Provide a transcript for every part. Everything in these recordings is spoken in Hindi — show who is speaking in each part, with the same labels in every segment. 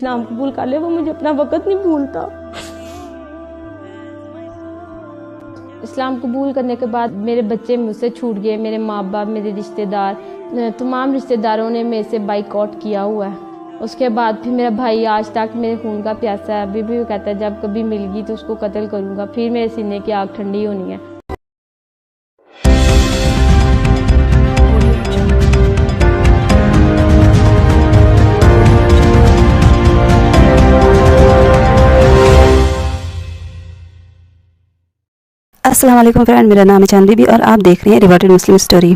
Speaker 1: इस्लाम कबूल कर ले, वो मुझे अपना वक़्त नहीं भूलता। इस्लाम कबूल करने के बाद मेरे बच्चे मुझसे छूट गए, मेरे माँ बाप, मेरे रिश्तेदार, तमाम रिश्तेदारों ने मेरे से बाइकआउट किया हुआ है। उसके बाद फिर मेरा भाई आज तक मेरे खून का प्यासा है, अभी भी वो कहता है जब कभी मिल गई तो उसको कत्ल करूँगा, फिर मेरे सीने की आग ठंडी होनी है।
Speaker 2: अस्सलाम वालेकुम फ्रेंड, मेरा नाम है चांद बीबी और आप देख रहे हैं रिवर्टेड मुस्लिम स्टोरी।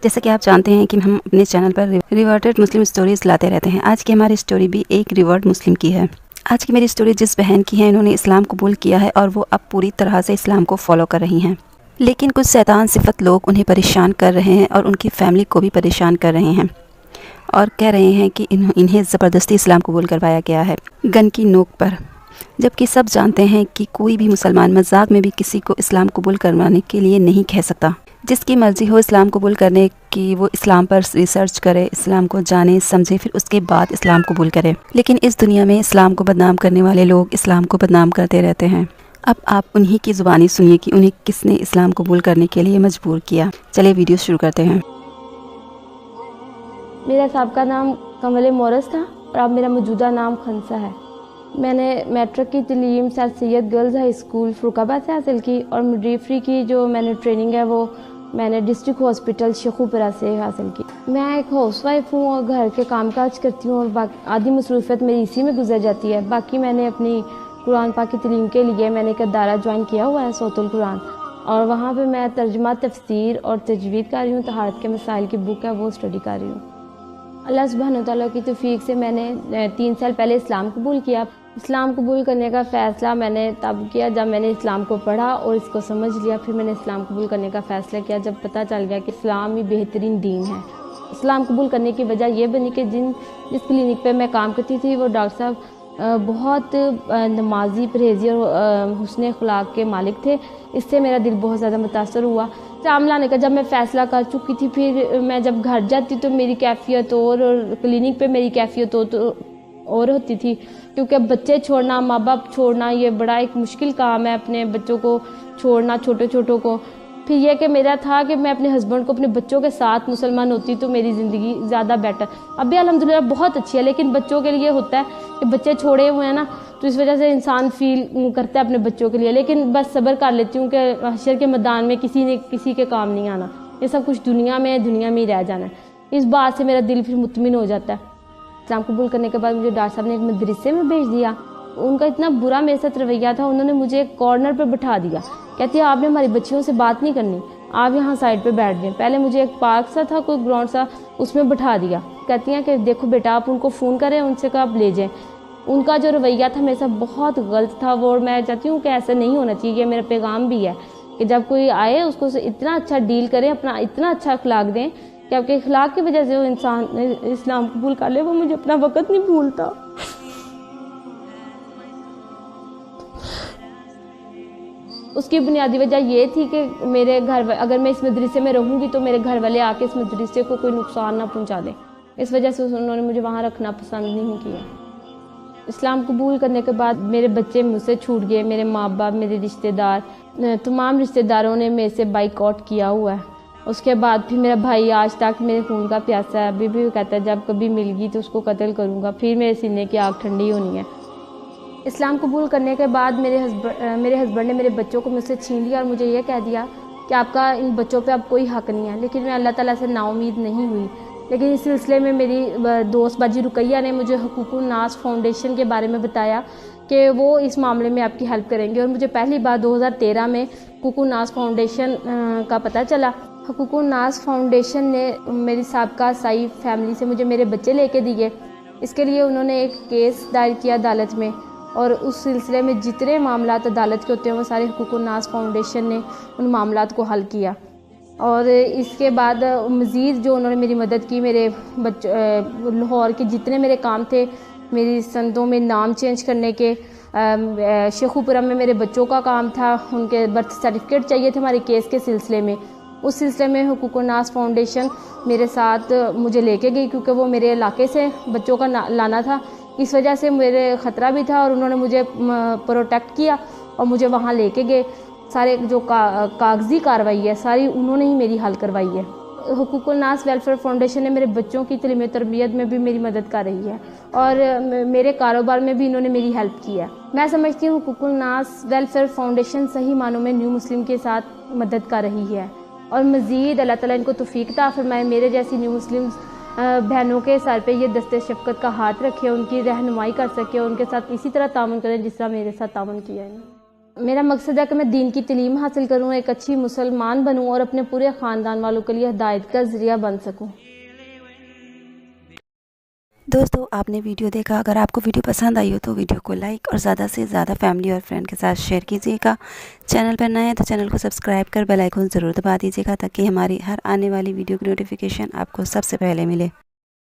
Speaker 2: जैसा कि आप जानते हैं कि हम अपने चैनल पर रिवर्टेड मुस्लिम स्टोरीज लाते रहते हैं। आज की हमारी स्टोरी भी एक रिवर्ट मुस्लिम की है। आज की मेरी स्टोरी जिस बहन की है, इन्होंने इस्लाम कबूल किया है और वो अब पूरी तरह से इस्लाम को फॉलो कर रही हैं, लेकिन कुछ शैतान सिफत लोग उन्हें परेशान कर रहे हैं और उनकी फैमिली को भी परेशान कर रहे हैं और कह रहे हैं कि इन्हें ज़बरदस्ती इस्लाम कबूल करवाया गया है गन की नोक पर। जबकि सब जानते हैं कि कोई भी मुसलमान मजाक में भी किसी को इस्लाम कबूल करवाने के लिए नहीं कह सकता। जिसकी मर्ज़ी हो इस्लाम कबूल करने की, वो इस्लाम पर रिसर्च करे, इस्लाम को जाने समझे, फिर उसके बाद इस्लाम कबूल करे। लेकिन इस दुनिया में इस्लाम को बदनाम करने वाले लोग इस्लाम को बदनाम करते रहते हैं। अब आप उन्हीं की ज़ुबानी सुनिए कि उन्हें किसने इस्लाम कबूल करने के लिए मजबूर किया। चलिए वीडियो शुरू करते हैं।
Speaker 1: मेरा साहब नाम कमल मोरस था और अब मेरा मौजूदा नाम खनसा है। मैंने मैट्रिक की तलीम sir Syed girls high school Farrukhabad से हासिल की और मिडवाइफरी की जो मैंने ट्रेनिंग है वो मैंने डिस्ट्रिक्ट हॉस्पिटल शेखुपुरा से हासिल की। मैं एक हाउसवाइफ हूँ और घर के कामकाज करती हूँ और आधी मसरूफियत मेरी इसी में गुजर जाती है। बाकी मैंने अपनी कुरान पाक की तलीम के लिए मैंने एक अदारा ज्वाइन किया हुआ है, सौतुल कुरान, और वहाँ पर मैं तर्जुमा, तफसीर और तजवीद कर रही हूँ। तहारत के मसाइल की बुक है वो स्टडी कर रही हूँ। अल्लाह सुब्हान तआला की तौफीक से मैंने 3 साल पहले इस्लाम कबूल किया। इस्लाम कबूल करने का फ़ैसला मैंने तब किया जब मैंने इस्लाम को पढ़ा और इसको समझ लिया। फिर मैंने इस्लाम कबूल करने का फ़ैसला किया जब पता चल गया कि इस्लाम ही बेहतरीन दीन है। इस्लाम कबूल करने की वजह यह बनी कि जिस क्लिनिक पे मैं काम करती थी वो डॉक्टर साहब बहुत नमाजी, परहेज़ी और हुस्न अखलाक के मालिक थे। इससे मेरा दिल बहुत ज़्यादा मुतासर हुआ। इस्लाम लाने का जब मैं फ़ैसला कर चुकी थी, फिर मैं जब घर जाती तो मेरी कैफियत और क्लिनिक पे मेरी कैफियत और होती थी, क्योंकि बच्चे छोड़ना, माँ बाप छोड़ना, ये बड़ा एक मुश्किल काम है, अपने बच्चों को छोड़ना, छोटे छोटों को। फिर यह कि मेरा था कि मैं अपने हस्बैंड को अपने बच्चों के साथ मुसलमान होती तो मेरी ज़िंदगी ज़्यादा बेटर, अभी अल्हम्दुलिल्लाह बहुत अच्छी है, लेकिन बच्चों के लिए होता है कि बच्चे छोड़े हुए हैं ना, तो इस वजह से इंसान फील करता है अपने बच्चों के लिए। लेकिन बस सब्र कर लेती हूँ कि हशर के मैदान में किसी के काम नहीं आना, ये सब कुछ दुनिया में ही रह जाना है। इस बात से मेरा दिल फिर मुतमिन हो जाता है। इस्लाम कबूल करने के बाद मुझे डॉक्टर साहब ने एक मदरसे में भेज दिया। उनका इतना बुरा मेरे साथ रवैया था, उन्होंने मुझे एक कॉर्नर पर बैठा दिया। कहती है आपने हमारी बच्चियों से बात नहीं करनी, आप यहाँ साइड पे बैठ जाएं। पहले मुझे एक पार्क सा था, कोई ग्राउंड सा, उसमें बैठा दिया। कहती हैं कि देखो बेटा, आप उनको फ़ोन करें, उनसे कहा आप ले जाएं। उनका जो रवैया था मेरे साथ बहुत गलत था वो, और मैं चाहती हूँ कि ऐसा नहीं होना चाहिए। ये मेरा पैगाम भी है कि जब कोई आए उसको इतना अच्छा डील करें, अपना इतना अच्छा अखलाक दें कि आपके अखलाक की वजह से वो इंसान इस्लाम कबूल कर ले, वो मुझे अपना वक़्त नहीं भूलता। उसकी बुनियादी वजह ये थी कि मेरे घर, अगर मैं इस मदरसे में रहूँगी तो मेरे घर वाले आके इस मदरसे को कोई नुकसान ना पहुँचा दें। इस वजह से उन्होंने मुझे वहाँ रखना पसंद नहीं किया। इस्लाम कबूल करने के बाद मेरे बच्चे मुझसे छूट गए, मेरे माँ बाप, मेरे रिश्तेदार, तमाम रिश्तेदारों ने मेरे से बाइकआउट किया हुआ है। उसके बाद फिर मेरा भाई आज तक मेरे खून का प्यासा है, अभी भी कहता है जब कभी मिल गई तो उसको कत्ल करूँगा, फिर मेरे सीने की आग ठंडी होनी है। इस्लाम कबूल करने के बाद मेरे हस्बैंड ने मेरे बच्चों को मुझसे छीन लिया और मुझे ये कह दिया कि आपका इन बच्चों पे अब कोई हक़ नहीं है। लेकिन मैं अल्लाह ताला से नाउमीद नहीं हुई। लेकिन इस सिलसिले में मेरी दोस्त बाजी रुकैया ने मुझे हुकूकुन नास फाउंडेशन के बारे में बताया कि वो इस मामले में आपकी हेल्प करेंगे, और मुझे पहली बार 2013 में हुकूकुन नास फाउंडेशन का पता चला। हुकूकुन नास फाउंडेशन ने मेरी साबका साई फैमिली से मुझे मेरे बच्चे लेके दिए। इसके लिए उन्होंने एक केस दायर किया अदालत में, और उस सिलसिले में जितने मामलात अदालत के होते हैं वो सारे हुकूकुन नास फाउंडेशन ने उन मामलात को हल किया। और इसके बाद मज़ीद जो उन्होंने मेरी मदद की, मेरे लाहौर के जितने मेरे काम थे, मेरी संदों में नाम चेंज करने के, शेखुपुरा में मेरे बच्चों का काम था, उनके बर्थ सर्टिफिकेट चाहिए थे हमारे केस के सिलसिले में। उस सिलसिले में हुकूकुन नास फाउंडेशन मेरे साथ मुझे लेके गई, क्योंकि वो मेरे इलाके से बच्चों का लाना था। इस वजह से मेरे ख़तरा भी था और उन्होंने मुझे प्रोटेक्ट किया और मुझे वहाँ लेके गए। सारे जो कागज़ी कार्रवाई है सारी उन्होंने ही मेरी हल करवाई है। हुकूकुल नास वेलफेयर फाउंडेशन ने मेरे बच्चों की तालीम तरबियत में भी मेरी मदद कर रही है और मेरे कारोबार में भी इन्होंने मेरी हेल्प की है। मैं समझती हूँ हुकूकुल नास वेलफेयर फाउंडेशन सही मानों में न्यू मुस्लिम के साथ मदद कर रही है और मज़ीद अल्लाह ताला इनको तौफीक अता फरमाए, मेरे जैसी न्यू मुस्लिम बहनों के सर पे ये दस्ते शफ़क़त का हाथ रखे, उनकी रहनुमाई कर सके और उनके साथ इसी तरह ताउन करें जिस तरह मेरे साथ ताउन किया है। मेरा मकसद है कि मैं दीन की तालीम हासिल करूँ, एक अच्छी मुसलमान बनूँ और अपने पूरे ख़ानदान वालों के लिए हिदायत का ज़रिया बन सकूँ।
Speaker 2: दोस्तों आपने वीडियो देखा, अगर आपको वीडियो पसंद आई हो तो वीडियो को लाइक और ज़्यादा से ज़्यादा फैमिली और फ्रेंड के साथ शेयर कीजिएगा। चैनल पर नए हैं तो चैनल को सब्सक्राइब कर बेल आइकन ज़रूर दबा दीजिएगा ताकि हमारी हर आने वाली वीडियो की नोटिफिकेशन आपको सबसे पहले मिले।